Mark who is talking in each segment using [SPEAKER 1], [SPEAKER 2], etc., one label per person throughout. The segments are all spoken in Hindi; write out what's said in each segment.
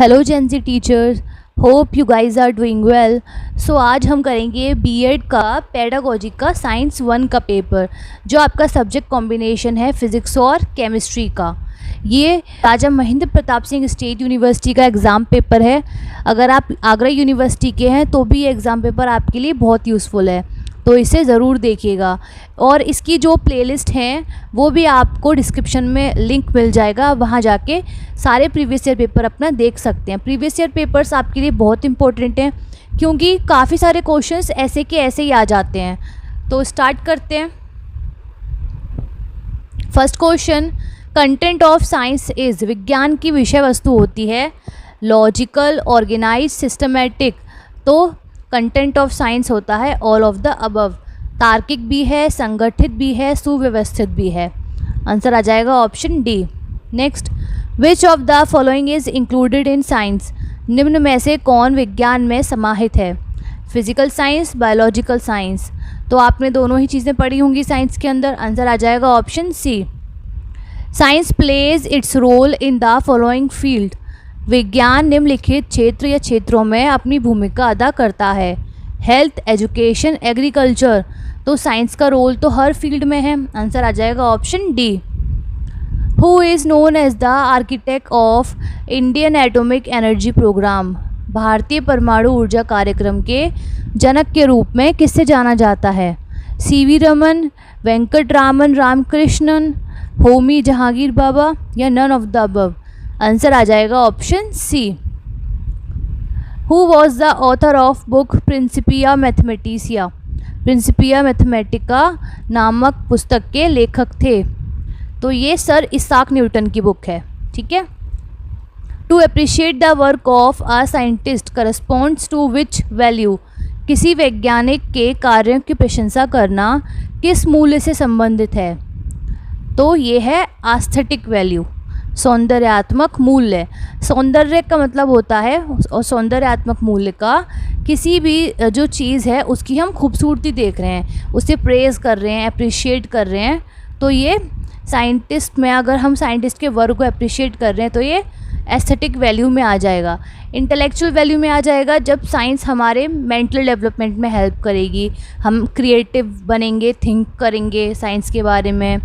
[SPEAKER 1] Hello Gen Z teachers, hope you guys are doing well. So आज हम करेंगे बीएड का पेडागोजी का साइंस 1 का पेपर, जो आपका सब्जेक्ट कॉम्बिनेशन है फिज़िक्स और केमिस्ट्री का। ये राजा महेंद्र प्रताप सिंह स्टेट यूनिवर्सिटी का एग्ज़ाम पेपर है। अगर आप आगरा यूनिवर्सिटी के हैं तो भी ये एग्ज़ाम पेपर आपके लिए बहुत यूज़फुल है, तो इसे ज़रूर देखिएगा। और इसकी जो प्लेलिस्ट हैं वो भी आपको डिस्क्रिप्शन में लिंक मिल जाएगा, वहाँ जाके सारे प्रीवियस ईयर पेपर अपना देख सकते हैं। प्रीवियस ईयर पेपर्स आपके लिए बहुत इंपॉर्टेंट हैं क्योंकि काफ़ी सारे क्वेश्चंस ऐसे के ऐसे ही आ जाते हैं। तो स्टार्ट करते हैं। First question, content of science is, विज्ञान की विषय वस्तु होती है लॉजिकल, ऑर्गेनाइज, सिस्टमेटिक। तो कंटेंट ऑफ साइंस होता है ऑल ऑफ द अबव, तार्किक भी है, संगठित भी है, सुव्यवस्थित भी है। आंसर आ जाएगा option D. Next, which of the following is included in science, निम्न में से कौन विज्ञान में समाहित है? Physical science, biological science. तो आपने दोनों ही चीज़ें पढ़ी होंगी साइंस के अंदर। आंसर आ जाएगा option C. Science plays its role in the following field, विज्ञान निम्नलिखित क्षेत्र या क्षेत्रों में अपनी भूमिका अदा करता है। Health, education, agriculture. तो साइंस का रोल तो हर फील्ड में है। आंसर आ जाएगा option D. Who is known as the architect of Indian atomic energy programme, भारतीय परमाणु ऊर्जा कार्यक्रम के जनक के रूप में किससे जाना जाता है? सीवी रमन, वेंकटरामन रामकृष्णन, होमी जहांगीर बाबा या none of the above? Answer आ जाएगा option C. Who was the author of book Principia Mathematica, Principia Mathematica नामक पुस्तक के लेखक थे? तो ये सर इसाक न्यूटन की बुक है। ठीक है। To appreciate the work of a scientist corresponds to which value, किसी वैज्ञानिक के कार्यों की प्रशंसा करना किस मूल्य से संबंधित है? तो ये है आस्थेटिक वैल्यू, सौंदर्यात्मक मूल्य। सौंदर्य का मतलब होता है, और सौंदर्यात्मक मूल्य का किसी भी जो चीज़ है उसकी हम खूबसूरती देख रहे हैं, उसे प्रेज़ कर रहे हैं, अप्रिशिएट कर रहे हैं। तो ये साइंटिस्ट में, अगर हम साइंटिस्ट के वर्क को अप्रिशिएट कर रहे हैं तो ये एस्थेटिक वैल्यू में आ जाएगा। इंटेलेक्चुअल वैल्यू में आ जाएगा जब साइंस हमारे मेंटल डेवलपमेंट में हेल्प करेगी, हम क्रिएटिव बनेंगे, थिंक करेंगे साइंस के बारे में,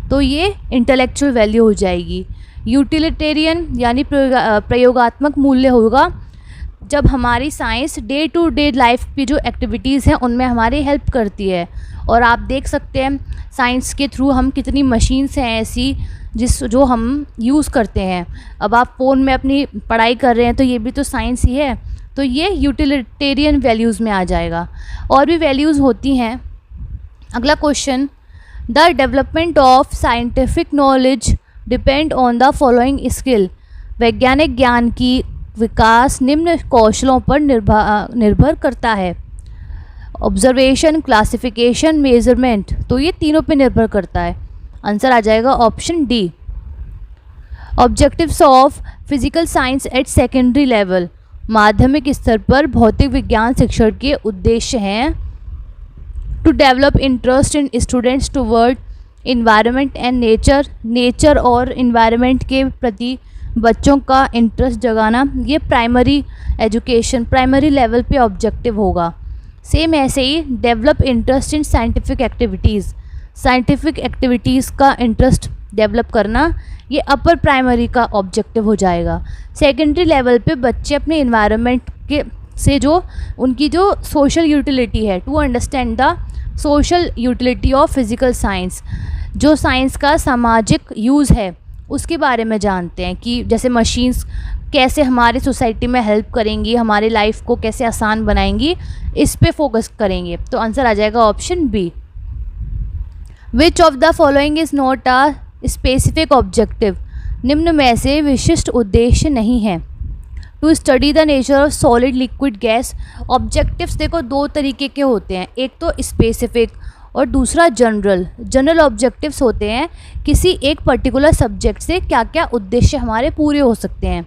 [SPEAKER 1] तो ये इंटेलेक्चुअल वैल्यू हो जाएगी। यूटिलिटेरियन यानी प्रयोगात्मक मूल्य होगा जब हमारी science day to day life की जो एक्टिविटीज़ हैं उनमें हमारी हेल्प करती है। और आप देख सकते हैं साइंस के थ्रू हम कितनी मशीन्स हैं ऐसी जो हम यूज़ करते हैं। अब आप फ़ोन में अपनी पढ़ाई कर रहे हैं तो ये भी तो साइंस ही है। तो ये यूटिलिटेरियन वैल्यूज़ में आ जाएगा। और भी वैल्यूज़ होती हैं। अगला question, the development of scientific knowledge depend on the following skill, वैज्ञानिक ज्ञान की विकास निम्न कौशलों पर निर्भर करता है। Observation, classification, measurement. तो ये तीनों पे निर्भर करता है। आंसर आ जाएगा option D. Objectives of physical science at secondary level, माध्यमिक स्तर पर भौतिक विज्ञान शिक्षण के उद्देश्य हैं to develop interest in students toward environment and nature, nature और इन्वायरमेंट के प्रति बच्चों का इंटरेस्ट जगाना। ये प्राइमरी एजुकेशन, प्राइमरी लेवल पे ऑब्जेक्टिव होगा। सेम ऐसे ही develop interest in scientific activities, scientific activities का इंटरेस्ट डेवलप करना, ये अपर प्राइमरी का ऑब्जेक्टिव हो जाएगा। सेकेंडरी लेवल पे बच्चे अपने इन्वायरमेंट के से जो उनकी जो सोशल यूटिलिटी है, to understand the social utility of physical science, जो साइंस का सामाजिक यूज़ है उसके बारे में जानते हैं कि जैसे मशीन्स कैसे हमारे सोसाइटी में हेल्प करेंगी, हमारे लाइफ को कैसे आसान बनाएंगी, इस पे फोकस करेंगे। तो आंसर आ जाएगा option B. Which of the following is not a specific objective, निम्न में से विशिष्ट उद्देश्य नहीं है। To study the nature of solid, liquid, gas. Objectives देखो दो तरीके के होते हैं, एक तो स्पेसिफिक और दूसरा जनरल। जनरल ऑब्जेक्टिव्स होते हैं किसी एक पर्टिकुलर सब्जेक्ट से क्या क्या उद्देश्य हमारे पूरे हो सकते हैं।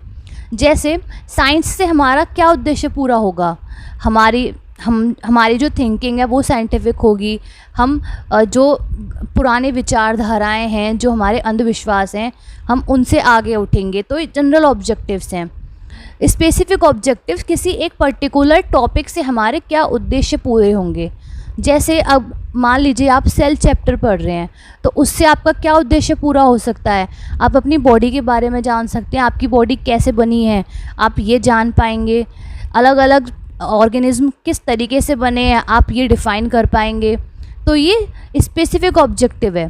[SPEAKER 1] जैसे साइंस से हमारा क्या उद्देश्य पूरा होगा, हमारी जो थिंकिंग है वो साइंटिफिक होगी, हम जो पुराने विचारधाराएं हैं, जो हमारे अंधविश्वास हैं, हम उनसे आगे उठेंगे। तो ये जनरल ऑब्जेक्टिव्स हैं। स्पेसिफिक ऑब्जेक्टिव, किसी एक पर्टिकुलर टॉपिक से हमारे क्या उद्देश्य पूरे होंगे। जैसे अब मान लीजिए आप सेल चैप्टर पढ़ रहे हैं, तो उससे आपका क्या उद्देश्य पूरा हो सकता है। आप अपनी बॉडी के बारे में जान सकते हैं, आपकी बॉडी कैसे बनी है आप ये जान पाएंगे, अलग अलग ऑर्गेनिज्म किस तरीके से बने हैं आप ये डिफ़ाइन कर पाएंगे। तो ये स्पेसिफिक ऑब्जेक्टिव है।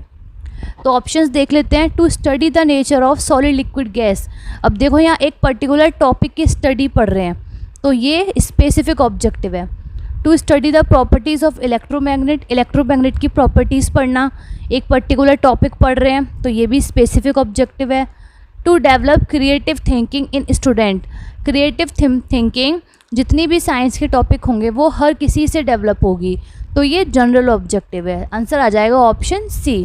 [SPEAKER 1] तो ऑप्शंस देख लेते हैं। To study the nature of solid liquid gas. अब देखो यहाँ एक पर्टिकुलर टॉपिक की स्टडी पढ़ रहे हैं, तो ये स्पेसिफिक ऑब्जेक्टिव है। To study the properties of electromagnet, electromagnet की प्रॉपर्टीज़ पढ़ना, एक पर्टिकुलर टॉपिक पढ़ रहे हैं तो ये भी स्पेसिफिक ऑब्जेक्टिव है। To develop creative thinking in student, creative thinking जितनी भी साइंस के टॉपिक होंगे वो हर किसी से डेवलप होगी, तो ये जनरल ऑब्जेक्टिव है। आंसर आ जाएगा option C.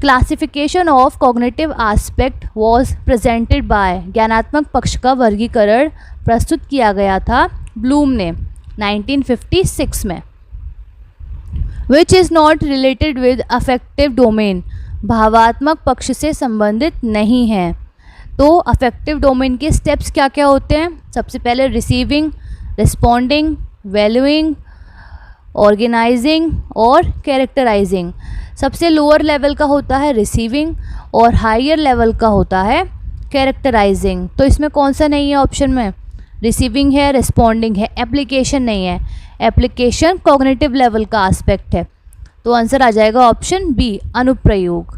[SPEAKER 1] Classification of cognitive aspect was presented by, ज्ञानात्मक पक्ष का वर्गीकरण प्रस्तुत किया गया था ब्लूम ने 1956 में। Which is not related with affective domain, भावात्मक पक्ष से संबंधित नहीं है। तो अफेक्टिव डोमेन के स्टेप्स क्या क्या होते हैं। सबसे पहले रिसीविंग, रिस्पॉन्डिंग, वैल्यूइंग, ऑर्गेनाइजिंग और कैरेक्टराइजिंग। सबसे लोअर लेवल का होता है रिसीविंग और हायर लेवल का होता है कैरेक्टराइजिंग। तो इसमें कौन सा नहीं है ऑप्शन में, रिसीविंग है, रिस्पॉन्डिंग है, एप्लीकेशन नहीं है। एप्लीकेशन कॉग्निटिव लेवल का एस्पेक्ट है, तो आंसर आ जाएगा ऑप्शन बी, अनुप्रयोग।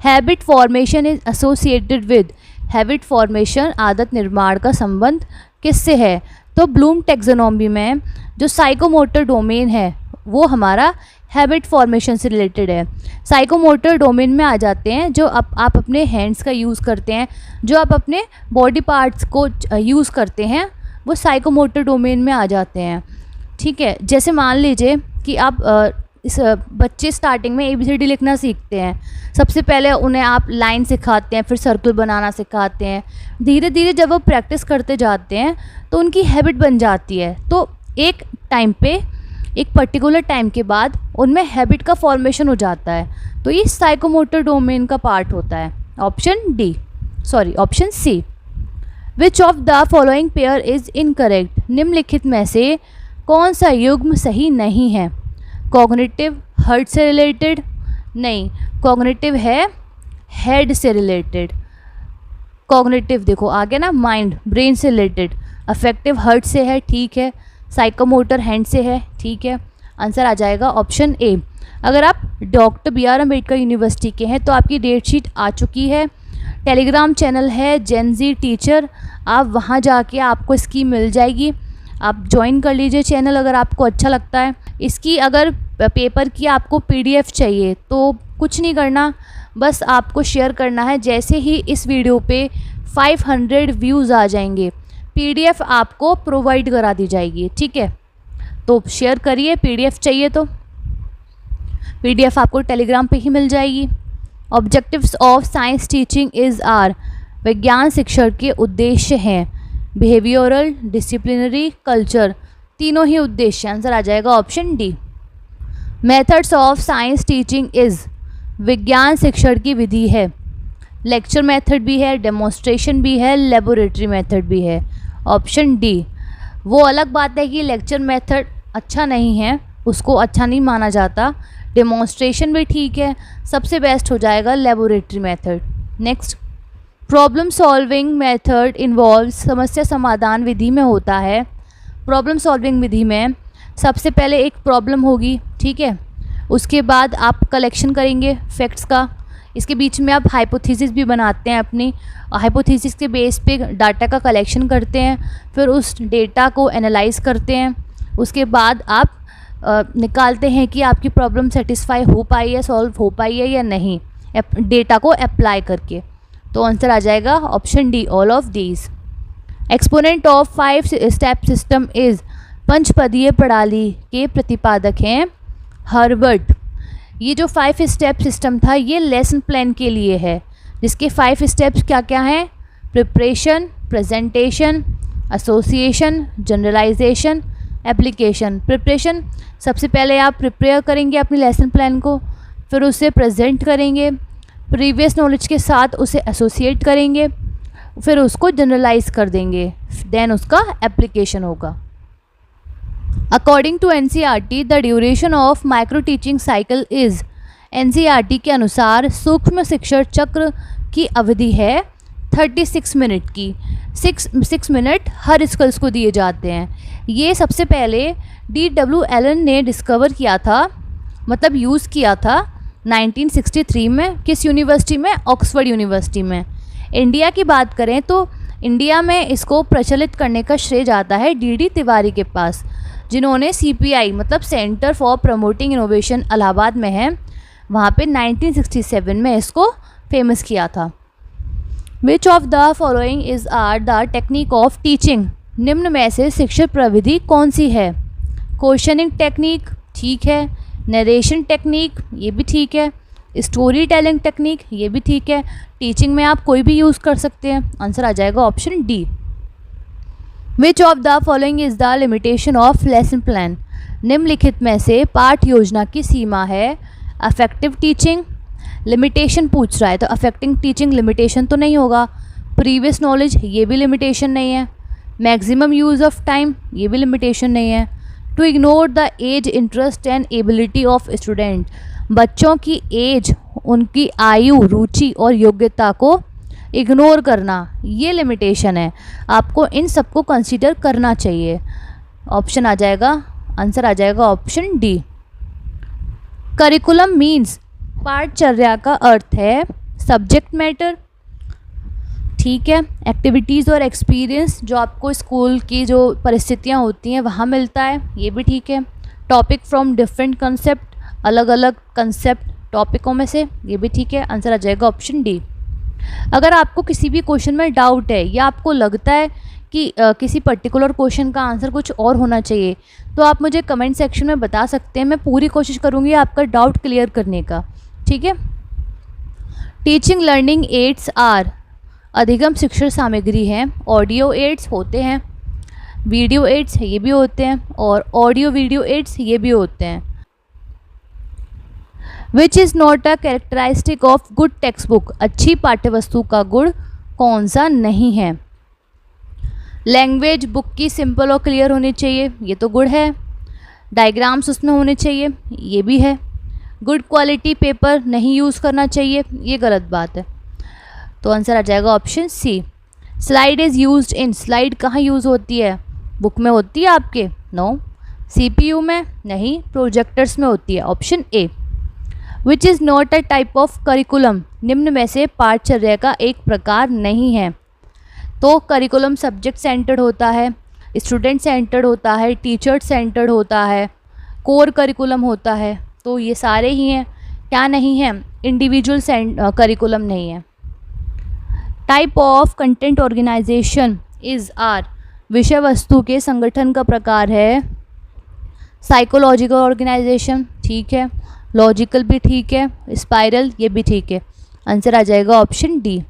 [SPEAKER 1] Habit formation is associated with, habit formation आदत निर्माण का संबंध किससे है। तो ब्लूम टेक्सोनॉमी में जो साइकोमोटर डोमेन है वो हमारा हैबिट फॉर्मेशन से रिलेटेड है। साइकोमोटर डोमेन में आ जाते हैं जो आप अपने हैंड्स का यूज़ करते हैं, जो आप अपने बॉडी पार्ट्स को यूज़ करते हैं, वो साइकोमोटर डोमेन में आ जाते हैं। ठीक है, जैसे मान लीजिए कि आप इस बच्चे स्टार्टिंग में ABCD लिखना सीखते हैं, सबसे पहले उन्हें आप लाइन सिखाते हैं, फिर सर्कल बनाना सिखाते हैं। धीरे धीरे जब वो प्रैक्टिस करते जाते हैं तो उनकी हैबिट बन जाती है। तो एक टाइम पे, एक पर्टिकुलर टाइम के बाद उनमें हैबिट का फॉर्मेशन हो जाता है, तो ये साइकोमोटर डोमेन का पार्ट होता है। Option C. Which of the following pair is incorrect, निम्नलिखित में से कौन सा युग्म सही नहीं है। कॉग्निटिव हार्ट से रिलेटेड नहीं, कॉग्निटिव है हेड से रिलेटेड। कॉग्निटिव देखो आगे ना, माइंड ब्रेन से रिलेटेड। अफेक्टिव हार्ट से है, ठीक है। साइकोमोटर हैंड से है, ठीक है। आंसर आ जाएगा ऑप्शन ए। अगर आप डॉक्टर BR अम्बेडकर यूनिवर्सिटी के हैं तो आपकी डेट शीट आ चुकी है। टेलीग्राम चैनल है जेनजी टीचर, आप वहाँ जाके आपको इसकी मिल जाएगी, आप ज्वाइन कर लीजिए चैनल अगर आपको अच्छा लगता है। इसकी अगर पेपर की आपको PDF चाहिए तो कुछ नहीं करना, बस आपको शेयर करना है। जैसे ही इस वीडियो पे 500 व्यूज़ आ जाएंगे PDF आपको प्रोवाइड करा दी जाएगी, ठीक है। तो शेयर करिए, PDF चाहिए तो PDF आपको टेलीग्राम पे ही मिल जाएगी। Objectives of science teaching is are, विज्ञान शिक्षण के उद्देश्य हैं बिहेवियरल, डिसिप्लिनरी, कल्चर, तीनों ही उद्देश्य। आंसर आ जाएगा option D. Methods of science teaching is, विज्ञान शिक्षण की विधि है। लेक्चर मेथड भी है, डेमोन्स्ट्रेशन भी है, लेबोरेटरी मेथड भी है। Option D. वो अलग बात है कि लेक्चर मेथड अच्छा नहीं है, उसको अच्छा नहीं माना जाता। डेमोन्स्ट्रेशन भी ठीक है, सबसे बेस्ट हो जाएगा laboratory method. Next, problem solving method involve, समस्या समाधान विधि में होता है। प्रॉब्लम सॉल्विंग विधि में सबसे पहले एक प्रॉब्लम होगी, ठीक है, उसके बाद आप कलेक्शन करेंगे फैक्ट्स का, इसके बीच में आप हाइपोथेसिस भी बनाते हैं अपनी, हाइपोथेसिस के बेस पे डाटा का कलेक्शन करते हैं, फिर उस डेटा को एनालाइज करते हैं, उसके बाद आप निकालते हैं कि आपकी प्रॉब्लम सेटिस्फाई हो पाई है, सॉल्व हो पाई है या नहीं, डेटा को अप्लाई करके। तो आंसर आ जाएगा option D, all of these. Exponent of 5 step system is, पंचपदीय प्रणाली के प्रतिपादक हैं हर्बर्ट। ये जो 5 स्टेप सिस्टम था ये लेसन प्लान के लिए है, जिसके 5 स्टेप्स क्या क्या हैं, preparation, presentation, association, generalisation, application. Preparation, सबसे पहले आप प्रिपेयर करेंगे अपने लेसन प्लान को, फिर उसे प्रेजेंट करेंगे, प्रीवियस नॉलेज के साथ उसे एसोसिएट करेंगे, फिर उसको जनरलाइज कर देंगे, देन उसका एप्लीकेशन होगा। According to NCERT the duration of micro teaching cycle is, NCERT के अनुसार सूक्ष्म शिक्षण चक्र की अवधि है 36 मिनट की। 6 मिनट हर स्कल्स को दिए जाते हैं। ये सबसे पहले D.W. एलन ने डिस्कवर किया था, मतलब यूज़ किया था 1963 में। किस यूनिवर्सिटी में? ऑक्सफोर्ड यूनिवर्सिटी में। इंडिया की बात करें तो इंडिया में इसको प्रचलित करने का श्रेय जाता है D.D. तिवारी के पास, जिन्होंने CPI मतलब centre for promoting innovation Allahabad में है, वहाँ पे 1967 में इसको फेमस किया था। Which of the following is are the technique of teaching, निम्न में से शिक्षण प्रविधि कौन सी है? क्वेश्चनिंग टेक्निक, ठीक है। नरेशन टेक्निक, ये भी ठीक है। स्टोरी टेलिंग टेक्निक, ये भी ठीक है। टीचिंग में आप कोई भी यूज़ कर सकते हैं। आंसर आ जाएगा option D. Which of the following is the limitation of lesson plan, निम्नलिखित में से पाठ योजना की सीमा है? अफेक्टिव टीचिंग, लिमिटेशन पूछ रहा है तो अफेक्टिंग टीचिंग लिमिटेशन तो नहीं होगा। प्रीवियस नॉलेज, ये भी लिमिटेशन नहीं है। मैक्सिमम यूज़ ऑफ टाइम, ये भी लिमिटेशन नहीं है। To ignore the age, interest and ability of student, बच्चों की एज, उनकी आयु, रुचि और योग्यता को इग्नोर करना, ये लिमिटेशन है। आपको इन सबको कंसीडर करना चाहिए। ऑप्शन आ जाएगा, आंसर आ जाएगा ऑप्शन डी। करिकुलम मीन्स, पाठचर्या का अर्थ है सब्जेक्ट मैटर, ठीक है। एक्टिविटीज़ और एक्सपीरियंस, जो आपको स्कूल की जो परिस्थितियाँ होती हैं वहाँ मिलता है, ये भी ठीक है। टॉपिक फ्रॉम डिफरेंट कंसेप्ट, अलग अलग कंसेप्ट टॉपिकों में से, ये भी ठीक है। आंसर आ जाएगा ऑप्शन डी। अगर आपको किसी भी क्वेश्चन में डाउट है या आपको लगता है कि किसी पर्टिकुलर क्वेश्चन का आंसर कुछ और होना चाहिए, तो आप मुझे कमेंट सेक्शन में बता सकते हैं। मैं पूरी कोशिश करूँगी आपका डाउट क्लियर करने का, ठीक है। टीचिंग लर्निंग एड्स आर, अधिगम शिक्षण सामग्री हैं। ऑडियो एड्स होते हैं, वीडियो एड्स ये भी होते हैं, और ऑडियो वीडियो एड्स ये भी होते हैं। Which is not a characteristic of good text book, अच्छी पाठ्यवस्तु का गुण कौन सा नहीं है? लैंग्वेज, बुक की सिंपल और क्लियर होनी चाहिए, ये तो गुड है। डायग्राम्स उसमें होने चाहिए, ये भी है। गुड क्वालिटी पेपर नहीं यूज़ करना चाहिए, ये गलत बात है। तो आंसर आ जाएगा option C. Slide is used in, slide कहाँ यूज़ होती है? बुक में होती है आपके? नो। CPU में? नहीं। प्रोजेक्टर्स में होती है, option A. Which is not a type of curriculum, निम्न में से पाठचर्या का एक प्रकार नहीं है। तो करिकुलम सब्जेक्ट सेंटर्ड होता है, स्टूडेंट सेंटर्ड होता है, टीचर सेंटर्ड होता है, कोर करिकुलम होता है, तो ये सारे ही हैं। क्या नहीं है? इंडिविजुअल करिकुलम नहीं है। Type of content organisation is are, विषय वस्तु के संगठन का प्रकार है साइकोलॉजिकल ऑर्गेनाइजेशन, ठीक है। लॉजिकल भी ठीक है, स्पाइरल ये भी ठीक है। आंसर आ जाएगा option D.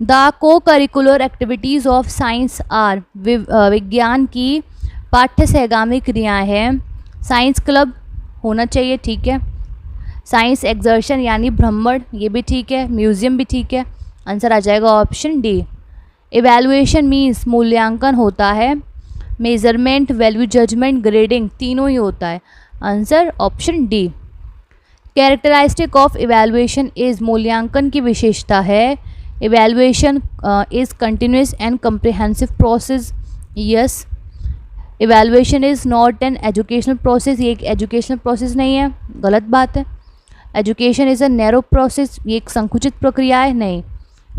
[SPEAKER 1] The co curricular activities of science are, विज्ञान की पाठ्य सहगामी क्रियाएँ हैं। साइंस क्लब होना चाहिए, ठीक है। साइंस एक्सर्शन यानी भ्रमण, ये भी ठीक है। म्यूज़ियम भी ठीक है। आंसर आ जाएगा ऑप्शन डी। इवैल्यूएशन मीन्स, मूल्यांकन होता है। मेजरमेंट, वैल्यू जजमेंट, ग्रेडिंग तीनों ही होता है। Answer option D. Characteristic of evaluation is, मूल्यांकन की विशेषता है। Evaluation is continuous and comprehensive process, yes. Evaluation is not an educational process, ये एक एजुकेशनल प्रोसेस नहीं है, गलत बात है। Education is a narrow process, ये एक संकुचित प्रक्रिया है, नहीं।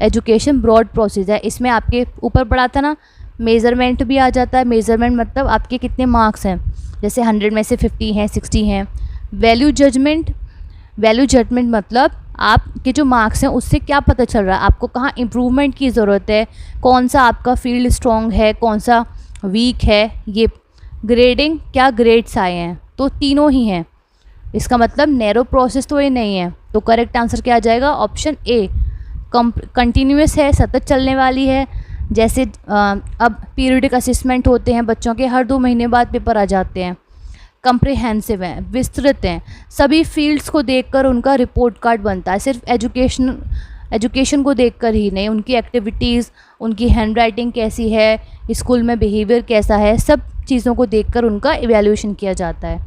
[SPEAKER 1] एजुकेशन ब्रॉड प्रोसेस है। इसमें आपके ऊपर पढ़ा था ना, मेज़रमेंट भी आ जाता है। मेज़रमेंट मतलब आपके कितने मार्क्स हैं, जैसे 100 में से 50 हैं, 60 हैं। वैल्यू जजमेंट, वैल्यू जजमेंट मतलब आपके जो मार्क्स हैं उससे क्या पता चल रहा है, आपको कहाँ इम्प्रूवमेंट की ज़रूरत है, कौन सा आपका फील्ड स्ट्रॉन्ग है, कौन सा वीक है, ये। ग्रेडिंग, क्या ग्रेड्स आए हैं, तो तीनों ही हैं। इसका मतलब नैरो प्रोसेस तो ये नहीं है। तो करेक्ट आंसर क्या आ जाएगा? Option A. कंटिन्यूस है, सतत चलने वाली है। जैसे अब पीरियडिक असेसमेंट होते हैं बच्चों के, हर 2 महीने बाद पेपर आ जाते हैं। कंप्रिहेंसिव हैं, विस्तृत हैं, सभी फील्ड्स को देखकर उनका रिपोर्ट कार्ड बनता है। सिर्फ एजुकेशन को देखकर ही नहीं, उनकी एक्टिविटीज़, उनकी हैंड राइटिंग कैसी है, स्कूल में बिहेवियर कैसा है, सब चीज़ों को देखकर उनका इवैल्यूएशन किया जाता है।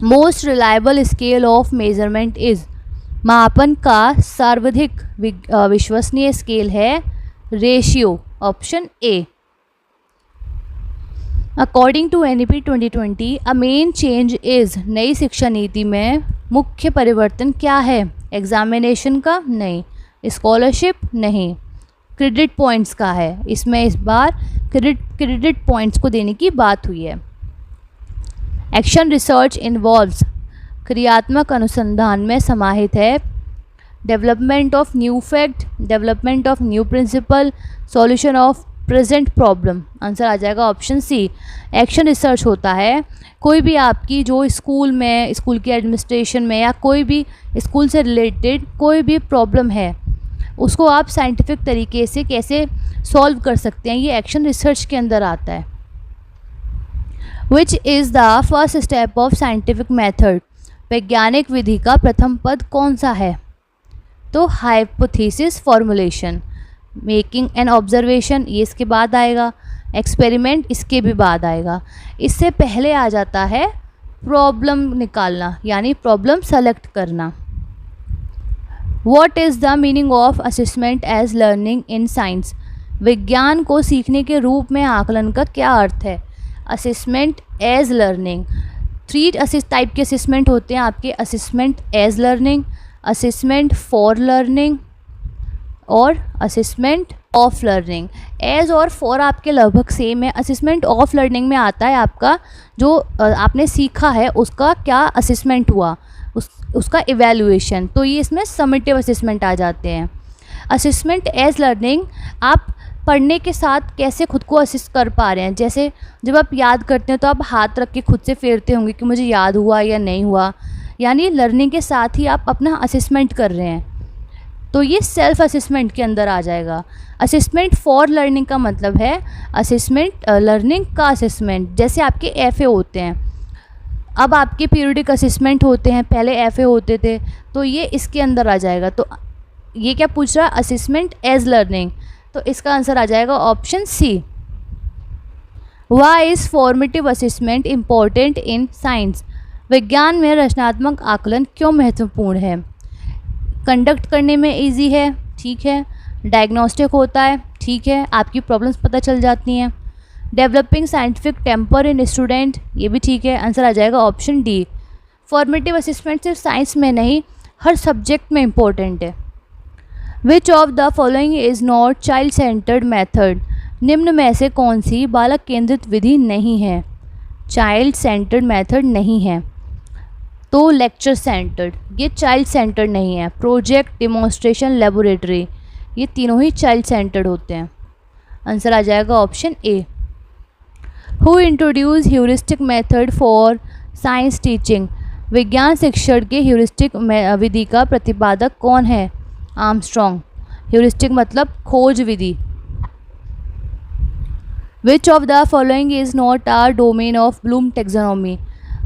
[SPEAKER 1] Most reliable scale of measurement is, मापन का सर्वाधिक विश्वसनीय स्केल है ratio, option A. According to NEP 2020 a main change is, नई शिक्षा नीति में मुख्य परिवर्तन क्या है? एग्जामिनेशन का नहीं, स्कॉलरशिप नहीं, क्रेडिट पॉइंट्स का है। इसमें इस बार क्रेडिट पॉइंट्स को देने की बात हुई है। एक्शन रिसर्च इन्वॉल्व्स, क्रियात्मक अनुसंधान में समाहित है development of new fact, development of new principle, solution of present problem. Answer आ जाएगा ऑप्शन सी। एक्शन रिसर्च होता है कोई भी आपकी जो स्कूल में, स्कूल की एडमिनिस्ट्रेशन में या कोई भी स्कूल से रिलेटेड कोई भी प्रॉब्लम है, उसको आप साइंटिफिक तरीके से कैसे सॉल्व कर सकते हैं, ये एक्शन रिसर्च के अंदर आता है। Which is the first step of scientific method, वैज्ञानिक विधि का प्रथम पद कौन सा है? तो hypothesis formulation. Making an observation, ये इसके बाद आएगा। एक्सपेरिमेंट इसके भी बाद आएगा। इससे पहले आ जाता है प्रॉब्लम निकालना, यानी प्रॉब्लम सेलेक्ट करना। What is the meaning of assessment as learning in science, विज्ञान को सीखने के रूप में आकलन का क्या अर्थ है? असेसमेंट एज लर्निंग, 3 टाइप के असेसमेंट होते हैं आपके, assessment as learning, assessment for learning और असेसमेंट ऑफ लर्निंग। एज और फॉर आपके लगभग सेम है। असेसमेंट ऑफ लर्निंग में आता है आपका जो आपने सीखा है उसका क्या असेसमेंट हुआ, उसका इवैल्यूएशन, तो ये इसमें समेटिव असेसमेंट आ जाते हैं। असेसमेंट एज लर्निंग, आप पढ़ने के साथ कैसे खुद को असिस्ट कर पा रहे हैं। जैसे जब आप याद करते हैं तो आप हाथ रख के खुद से फेरते होंगे कि मुझे याद हुआ या नहीं हुआ, यानी लर्निंग के साथ ही आप अपना असेसमेंट कर रहे हैं, तो ये सेल्फ असेसमेंट के अंदर आ जाएगा। असेसमेंट फॉर लर्निंग का मतलब है असेसमेंट लर्निंग का असेसमेंट, जैसे आपके FA होते हैं, अब आपके पीरियडिक असेसमेंट होते हैं, पहले FA होते थे, तो ये इसके अंदर आ जाएगा। तो ये क्या पूछ रहा है? असेसमेंट एज लर्निंग, तो इसका आंसर आ जाएगा option C. Why is formative assessment important in science, विज्ञान में रचनात्मक आकलन क्यों महत्वपूर्ण है? कंडक्ट करने में इजी है, ठीक है, डायग्नोस्टिक होता है, ठीक है, आपकी प्रॉब्लम्स पता चल जाती हैं, developing scientific temper in student, ये भी ठीक है, आंसर आ जाएगा ऑप्शन डी। फॉर्मेटिव असेसमेंट सिर्फ साइंस में नहीं, हर सब्जेक्ट में इम्पोर्टेंट है। Which of the following is not child centred method, निम्न में से कौन सी बालक केंद्रित विधि नहीं है? चाइल्ड सेंटर्ड मेथड नहीं है, तो लेक्चर सेंटर्ड, ये चाइल्ड सेंटर्ड नहीं है। प्रोजेक्ट, डिमॉन्स्ट्रेशन, लेबोरेटरी, ये तीनों ही चाइल्ड सेंटर्ड होते हैं। आंसर आ जाएगा option A. Who introduce heuristic method for science teaching, विज्ञान शिक्षण के ह्यूरिस्टिक विधि का प्रतिपादक कौन है? आर्मस्ट्रॉन्ग। ह्यूरिस्टिक मतलब खोज विधि। Which of the following is not a domain of Bloom taxonomy,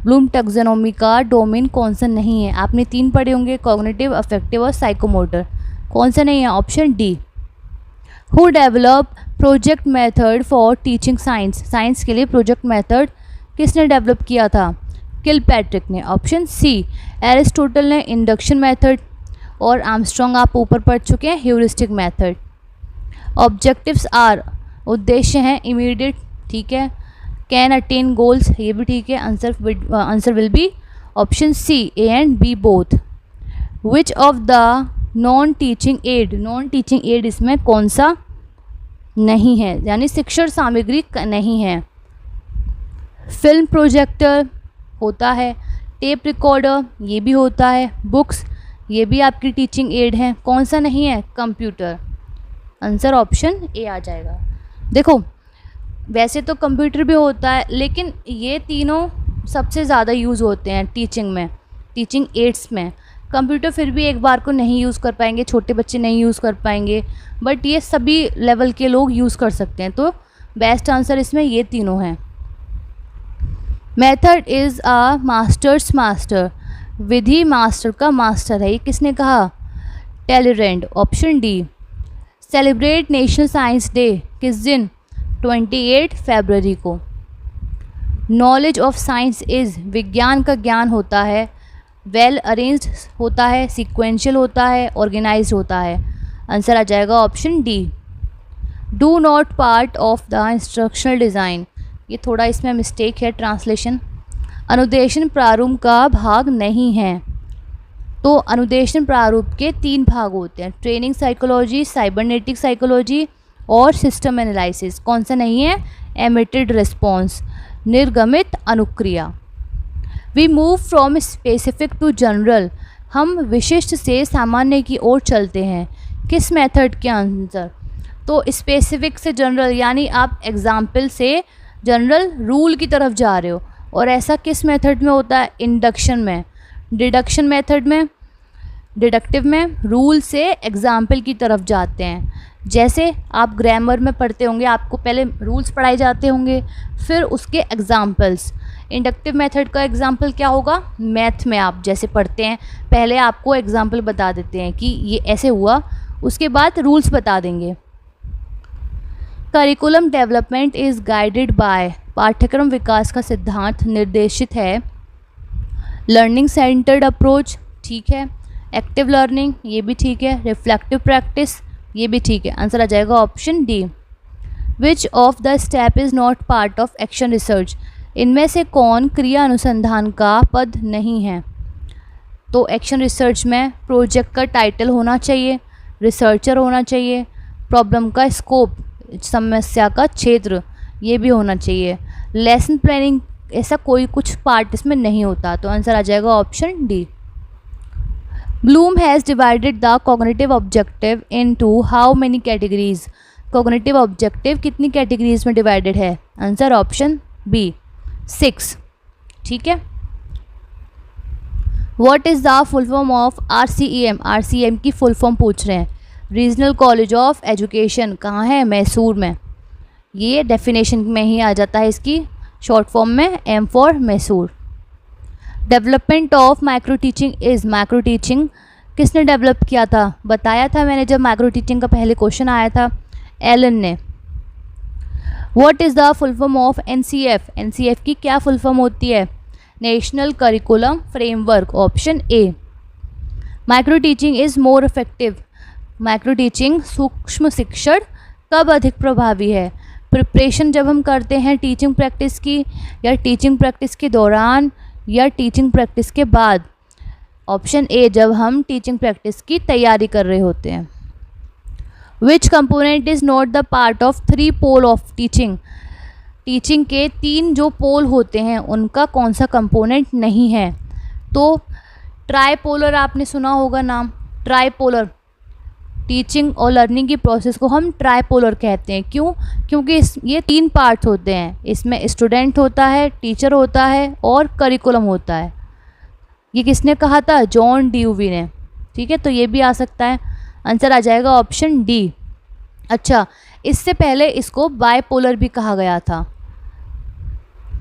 [SPEAKER 1] Bloom taxonomy का डोमेन कौन सा नहीं है? आपने 3 पढ़े होंगे, कॉग्निटिव, अफेक्टिव और साइकोमोटर, कौन सा नहीं है? Option D. Who develop project method for teaching science, science के लिए प्रोजेक्ट मेथड किसने डेवलप किया था? किलपैट्रिक ने, ऑप्शन सी। एरिस्टोटल ने इंडक्शन मेथड, और आर्मस्ट्रॉन्ग आप ऊपर पढ़ चुके हैं ह्यूरिस्टिक मेथड। ऑब्जेक्टिव्स आर, उद्देश्य हैं, इमीडिएट, ठीक है, कैन अटेन गोल्स, ये भी ठीक है, answer will be option C, A and B both. Which of the non teaching aid, non teaching aid इसमें कौन सा नहीं है, यानी शिक्षण सामग्री नहीं है? फिल्म प्रोजेक्टर होता है, टेप रिकॉर्डर ये भी होता है, बुक्स ये भी आपकी टीचिंग एड है, कौन सा नहीं है? कंप्यूटर। आंसर ऑप्शन ए आ जाएगा। देखो वैसे तो कंप्यूटर भी होता है, लेकिन ये तीनों सबसे ज़्यादा यूज़ होते हैं टीचिंग में, टीचिंग एड्स में। कंप्यूटर फिर भी एक बार को नहीं यूज़ कर पाएंगे, छोटे बच्चे नहीं यूज़ कर पाएंगे, बट ये सभी लेवल के लोग यूज़ कर सकते हैं, तो बेस्ट आंसर इसमें ये तीनों हैं। Method is a masters master, विधि मास्टर का मास्टर है, ये किसने कहा? Talleyrand, option D. Celebrate national science day किस दिन? 28 फरवरी को। नॉलेज ऑफ साइंस इज़, विज्ञान का ज्ञान होता है, वेल अरेंज्ड होता है, सीक्वेंशियल होता है, ऑर्गेनाइज्ड होता है। आंसर आ जाएगा option D. Do not part of the instructional design, ये थोड़ा इसमें मिस्टेक है ट्रांसलेशन। अनुदेशन प्रारूप का भाग नहीं है। तो अनुदेशन प्रारूप के 3 भाग होते हैं, ट्रेनिंग साइकोलॉजी, साइबरनेटिक साइकोलॉजी और सिस्टम एनालिसिस। कौन सा नहीं है? एमिटेड रिस्पॉन्स, निर्गमित अनुक्रिया। We move from specific to general, हम विशिष्ट से सामान्य की ओर चलते हैं। किस मेथड के आंसर? तो स्पेसिफिक से जनरल, यानी आप एग्जाम्पल से जनरल रूल की तरफ जा रहे हो। और ऐसा किस मेथड में होता है? इंडक्शन में, डिडक्शन मेथड में, डिडक्टिव में रूल से एग्जाम्पल की तरफ जाते हैं। जैसे आप ग्रामर में पढ़ते होंगे, आपको पहले रूल्स पढ़ाए जाते होंगे, फिर उसके एग्जाम्पल्स। इंडक्टिव मेथड का एग्जाम्पल क्या होगा? मैथ में आप जैसे पढ़ते हैं, पहले आपको एग्जाम्पल बता देते हैं कि ये ऐसे हुआ, उसके बाद रूल्स बता देंगे। Curriculum development is guided by, पाठ्यक्रम विकास का सिद्धांत निर्देशित है। लर्निंग सेंटर्ड अप्रोच, ठीक है। एक्टिव लर्निंग, ये भी ठीक है। रिफ्लेक्टिव प्रैक्टिस, ये भी ठीक है। आंसर आ जाएगा option D. Which of the step is not part of action research, इनमें से कौन क्रिया अनुसंधान का पद नहीं है? तो एक्शन रिसर्च में प्रोजेक्ट का टाइटल होना चाहिए, रिसर्चर होना चाहिए, प्रॉब्लम का स्कोप, समस्या का क्षेत्र, ये भी होना चाहिए। लेसन प्लानिंग, ऐसा कोई कुछ पार्ट इसमें नहीं होता। तो आंसर आ जाएगा option D. Bloom has divided the cognitive objective into how many categories, cognitive objective कितनी कैटेगरीज में डिवाइडेड है? आंसर ऑप्शन बी, 6, ठीक है। What is the full form of RCEM, RCEM की फुल फॉर्म पूछ रहे हैं। रीजनल कॉलेज ऑफ एजुकेशन कहाँ है? मैसूर में। ये डेफिनेशन में ही आ जाता है इसकी शॉर्ट फॉर्म में, M for Mysore. Development of micro teaching is, micro teaching किसने डेवलप किया था? बताया था मैंने जब माइक्रो टीचिंग का पहले क्वेश्चन आया था, एलन ने। What is the full form of NCF, NCF की क्या फुल फॉर्म होती है? National curriculum framework, option A. Micro teaching is more effective, micro teaching सूक्ष्म शिक्षण कब अधिक प्रभावी है? प्रिपरेशन जब हम करते हैं टीचिंग प्रैक्टिस की, या टीचिंग प्रैक्टिस के दौरान, या टीचिंग प्रैक्टिस के बाद? ऑप्शन ए, जब हम टीचिंग प्रैक्टिस की तैयारी कर रहे होते हैं। Which component is not the part of 3 pole of teaching, teaching के 3 जो पोल होते हैं उनका कौन सा कंपोनेंट नहीं है? तो ट्राईपोलर, आपने सुना होगा नाम, ट्राईपोलर। टीचिंग और लर्निंग की प्रोसेस को हम ट्राईपोलर कहते हैं। क्यों? क्योंकि ये 3 पार्ट्स होते हैं, इसमें स्टूडेंट होता है, टीचर होता है और करिकुलम होता है। ये किसने कहा था? जॉन ड्यूवी ने, ठीक है। तो ये भी आ सकता है। आंसर आ जाएगा ऑप्शन डी। अच्छा, इससे पहले इसको बायपोलर भी कहा गया था।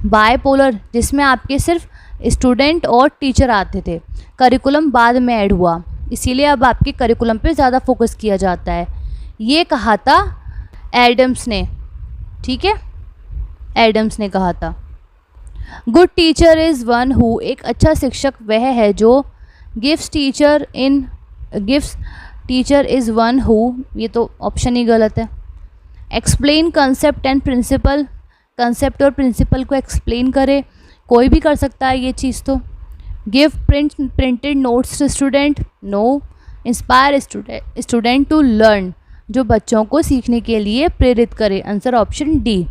[SPEAKER 1] बायपोलर जिसमें आपके सिर्फ स्टूडेंट और टीचर आते थे, करिकुलम बाद में ऐड हुआ, इसीलिए अब आपके करिकुलम पे ज़्यादा फोकस किया जाता है। ये कहा था एडम्स ने, ठीक है, एडम्स ने कहा था। Good teacher is one who, एक अच्छा शिक्षक वह है जो gives teacher is one who, ये तो ऑप्शन ही गलत है। Explain concept and principle, concept और प्रिंसिपल को एक्सप्लेन करे, कोई भी कर सकता है ये चीज़। तो give printed notes to student, no. Inspire student to learn, जो बच्चों को सीखने के लिए प्रेरित करे। Answer option D.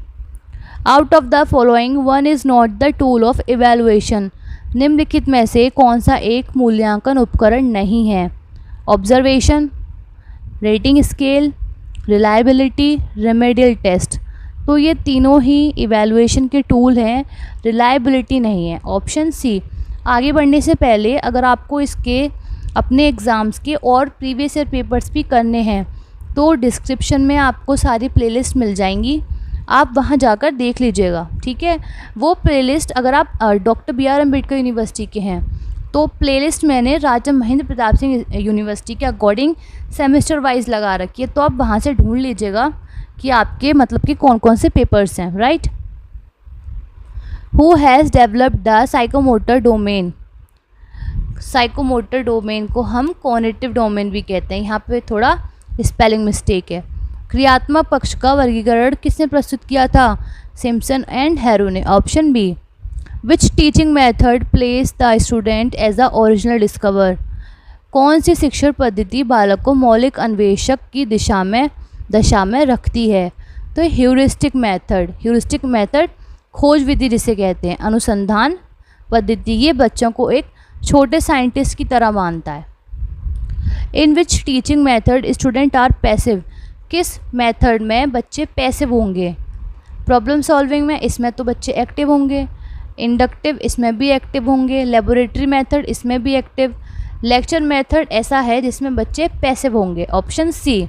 [SPEAKER 1] Out of the following one is not the tool of evaluation, निम्नलिखित में से कौन सा एक मूल्यांकन उपकरण नहीं है? Observation, rating scale, reliability, remedial test. तो ये तीनों ही इवैल्यूएशन के टूल हैं, रिलायबिलिटी नहीं है। Option C. आगे बढ़ने से पहले अगर आपको इसके अपने एग्ज़ाम्स के और प्रीवियस ईयर पेपर्स भी करने हैं तो डिस्क्रिप्शन में आपको सारी प्लेलिस्ट मिल जाएंगी, आप वहां जाकर देख लीजिएगा, ठीक है। वो प्लेलिस्ट अगर आप डॉक्टर BR अम्बेडकर यूनिवर्सिटी के हैं तो प्लेलिस्ट मैंने राजा महेंद्र प्रताप सिंह यूनिवर्सिटी के अकॉर्डिंग सेमेस्टर वाइज लगा रखी है, तो आप वहाँ से ढूंढ लीजिएगा कि आपके मतलब कि कौन कौन से पेपर्स हैं, right. Who has developed the psychomotor domain. Psychomotor domain को हम कॉग्निटिव डोमेन भी कहते हैं, यहाँ पे थोड़ा स्पेलिंग मिस्टेक है। क्रियात्मक पक्ष का वर्गीकरण किसने प्रस्तुत किया था? सिम्पसन एंड हैरो ने। Option B. Which teaching method place the student as the original discover. कौन सी शिक्षण पद्धति बालक को मौलिक अन्वेषक की दशा में रखती है? तो ह्यूरिस्टिक मेथड। ह्यूरिस्टिक मेथड खोज विधि जिसे कहते हैं, अनुसंधान पद्धति, ये बच्चों को एक छोटे साइंटिस्ट की तरह मानता है। In which teaching method student are passive. किस मेथड में बच्चे पैसिव होंगे? प्रॉब्लम सॉल्विंग में, इसमें तो बच्चे एक्टिव होंगे। इंडक्टिव, इसमें भी एक्टिव होंगे। लेबोरेटरी मेथड, इसमें भी एक्टिव। लेक्चर मेथड ऐसा है जिसमें बच्चे पैसिव होंगे। Option C.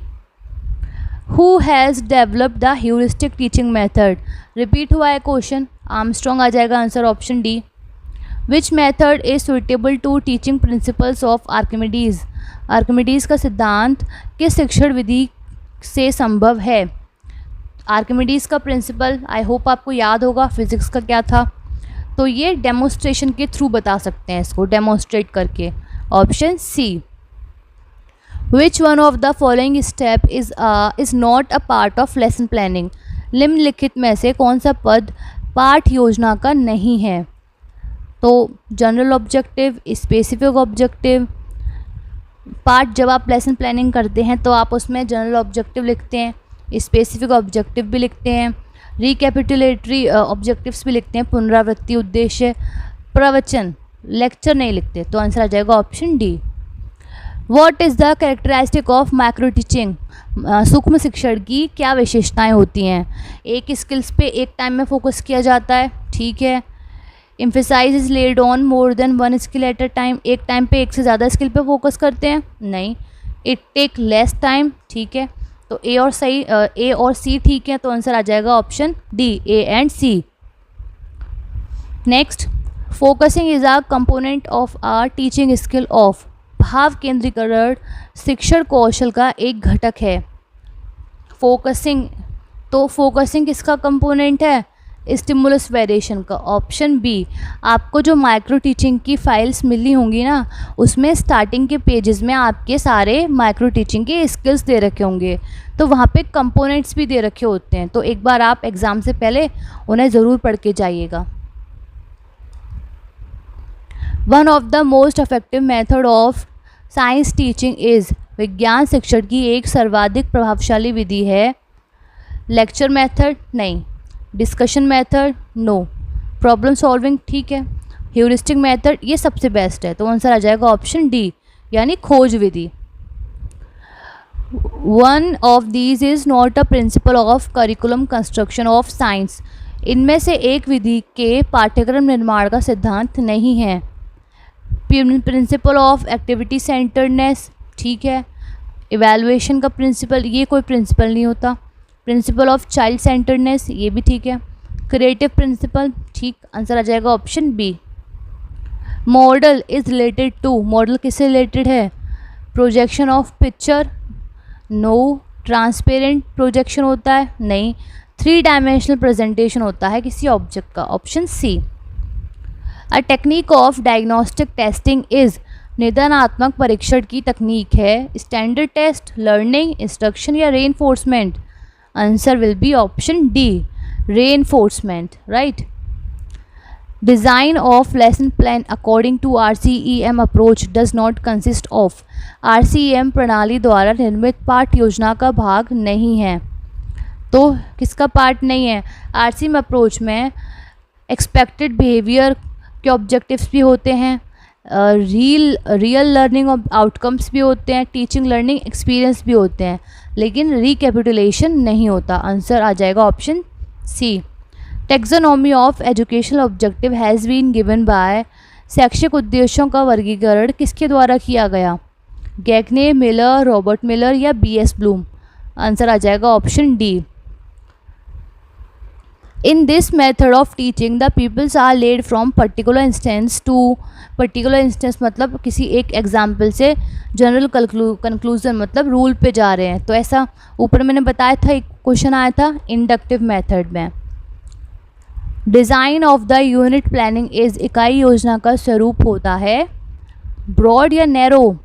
[SPEAKER 1] Who has developed the heuristic teaching method. Repeat हुआ है क्वेश्चन, आर्मस्ट्रॉन्ग आ जाएगा answer option D. Which method is suitable to teaching principles of Archimedes. Archimedes का सिद्धांत किस शिक्षण विधि से संभव है? आर्किमिडीज़ का प्रिंसिपल आई होप आपको याद होगा, फिजिक्स का क्या था, तो ये डेमोन्स्ट्रेशन के थ्रू बता सकते हैं, इसको डेमोन्स्ट्रेट करके। Option C. Which one of the following step is not a part of lesson planning. निम्नलिखित में से कौन सा पद पाठ योजना का नहीं है? तो general objective, specific objective. Part जब आप लेसन प्लानिंग करते हैं तो आप उसमें जनरल ऑब्जेक्टिव लिखते हैं, स्पेसिफिक ऑब्जेक्टिव भी लिखते हैं, रिकैपिटुलेटरी ऑब्जेक्टिव्स भी लिखते हैं, पुनरावृत्ति उद्देश्य, प्रवचन, लेक्चर नहीं लिखते। तो आंसर आ जाएगा option D. What is the characteristic of micro teaching. सूक्ष्म शिक्षण की क्या विशेषताएं होती हैं? एक स्किल्स पे एक टाइम में फोकस किया जाता है, ठीक है। Emphasise is laid on more than one skill at a time. एक टाइम पे एक से ज़्यादा स्किल पे फोकस करते हैं, नहीं। इट टेक लेस टाइम, ठीक है। तो ए और सी ठीक है, तो आंसर आ जाएगा option D, A and C. Next, focusing is a component of a teaching skill of. भाव केंद्रीकरण शिक्षण कौशल का एक घटक है। फोकसिंग, तो फोकसिंग किसका कंपोनेंट है? स्टिमुलस वेरिएशन का। Option B. आपको जो माइक्रो टीचिंग की फाइल्स मिली होंगी ना, उसमें स्टार्टिंग के पेजेस में आपके सारे माइक्रो टीचिंग के स्किल्स दे रखे होंगे, तो वहाँ पे कंपोनेंट्स भी दे रखे होते हैं। तो एक बार आप एग्ज़ाम से पहले उन्हें ज़रूर पढ़ के जाइएगा। One of the most effective method of science teaching is. विज्ञान शिक्षण की एक सर्वाधिक प्रभावशाली विधि है। लेक्चर मेथड, नहीं। Discussion method, no. Problem solving, ठीक है। ह्यूरिस्टिक मेथड, ये सबसे बेस्ट है, तो आंसर आ जाएगा ऑप्शन डी, यानी खोज विधि। One of these is not a principle of curriculum construction of science. इनमें से एक विधि के पाठ्यक्रम निर्माण का सिद्धांत नहीं है। प्रिंसिपल ऑफ एक्टिविटी सेंटर्डनेस, ठीक है। इवैल्यूएशन का प्रिंसिपल, ये कोई प्रिंसिपल नहीं होता। प्रिंसिपल ऑफ चाइल्ड सेंटर्डनेस, ये भी ठीक है। क्रिएटिव प्रिंसिपल, ठीक, आंसर आ जाएगा option B. Model is related to. Model किससे रिलेटेड है? Projection of picture, no. Transparent projection होता है, नहीं। 3 डायमेंशनल प्रेजेंटेशन होता है किसी ऑब्जेक्ट का, option C. A technique of diagnostic testing is. निदानात्मक परीक्षण की तकनीक है। स्टैंडर्ड टेस्ट, लर्निंग, इंस्ट्रक्शन या reinforcement. Answer will be option D, reinforcement, right. Design of lesson plan according to RCEM approach does not consist of. RCEM प्रणाली द्वारा निर्मित पाठ योजना का भाग नहीं है। तो किसका पार्ट नहीं है? RCEM अप्रोच में एक्सपेक्टेड बिहेवियर के ऑब्जेक्टिव्स भी होते हैं, रियल लर्निंग आउटकम्स भी होते हैं, टीचिंग लर्निंग एक्सपीरियंस भी होते हैं, लेकिन रिकैपिटुलेशन नहीं होता। आंसर आ जाएगा option C. Taxonomy of educational objective has been given by. शैक्षिक उद्देश्यों का वर्गीकरण किसके द्वारा किया गया? गैगने, मिलर, रॉबर्ट मिलर या BS ब्लूम। आंसर आ जाएगा option D. In this method of teaching the pupils are led from particular instance to particular instance मतलब किसी एक एग्जाम्पल से जनरल कंक्लूजन मतलब रूल पे जा रहे हैं। तो ऐसा ऊपर मैंने बताया था, एक क्वेश्चन आया था इंडक्टिव मेथड में। Design of the unit planning is इकाई योजना का स्वरूप होता है ब्रॉड या नैरो।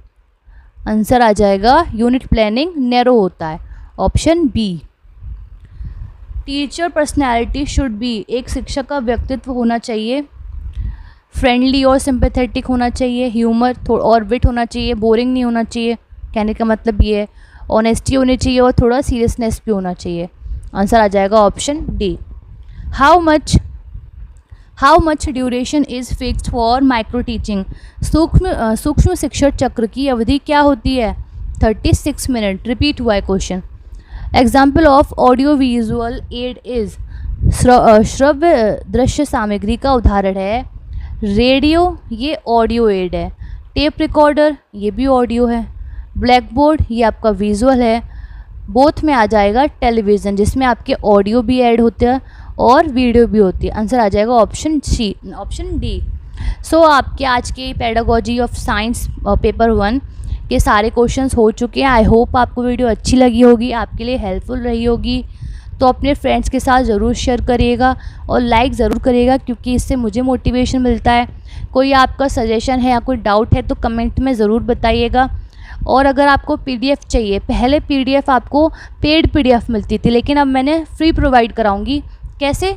[SPEAKER 1] आंसर आ जाएगा यूनिट प्लानिंग नैरो होता है, option B. Teacher personality should be, एक शिक्षक का व्यक्तित्व होना चाहिए फ्रेंडली और सिंपैथेटिक होना चाहिए, ह्यूमर और विट होना चाहिए, बोरिंग नहीं होना चाहिए, कहने का मतलब ये है। ऑनेस्टी होनी चाहिए और थोड़ा सीरियसनेस भी होना चाहिए। आंसर आ जाएगा option D. How much duration is fixed for micro teaching, सूक्ष्म शिक्षण चक्र की अवधि क्या होती है? 36 मिनट। रिपीट हुआ है question. Example of audio visual add is, श्रव्य दृश्य सामग्री का उदाहरण है रेडियो, ये ऑडियो एड है। टेप रिकॉर्डर, ये भी ऑडियो है। ब्लैक बोर्ड, ये आपका विजुअल है। बोथ में आ जाएगा टेलीविज़न, जिसमें आपके ऑडियो भी ऐड होते हैं और वीडियो भी होती है। आंसर आ जाएगा ऑप्शन डी। सो आपके आज के पेडागोजी ऑफ साइंस पेपर 1 के सारे क्वेश्चंस हो चुके हैं। आई होप आपको वीडियो अच्छी लगी होगी, आपके लिए हेल्पफुल रही होगी। तो अपने फ्रेंड्स के साथ ज़रूर शेयर करिएगा और लाइक ज़रूर करिएगा, क्योंकि इससे मुझे मोटिवेशन मिलता है। कोई आपका सजेशन है या कोई डाउट है तो कमेंट में ज़रूर बताइएगा। और अगर आपको पीडीएफ चाहिए, पहले पीडीएफ आपको पेड पीडीएफ मिलती थी, लेकिन अब मैंने फ्री प्रोवाइड कराऊंगी। कैसे?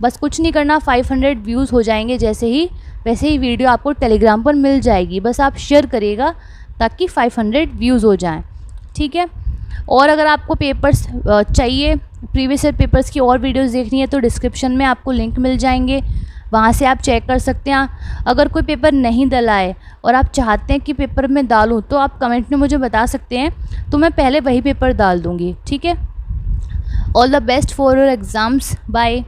[SPEAKER 1] बस कुछ नहीं करना, 500 व्यूज़ हो जाएंगे जैसे ही, वैसे ही वीडियो आपको टेलीग्राम पर मिल जाएगी। बस आप शेयर करिएगा ताकि 500 व्यूज़ हो जाएं, ठीक है। और अगर आपको पेपर्स चाहिए, प्रीवियस ईयर पेपर्स की और वीडियोस देखनी है तो डिस्क्रिप्शन में आपको लिंक मिल जाएंगे, वहाँ से आप चेक कर सकते हैं। अगर कोई पेपर नहीं डला है और आप चाहते हैं कि पेपर में डालूँ तो आप कमेंट में मुझे बता सकते हैं, तो मैं पहले वही पेपर डाल दूँगी, ठीक है। All the best for your exams, bye.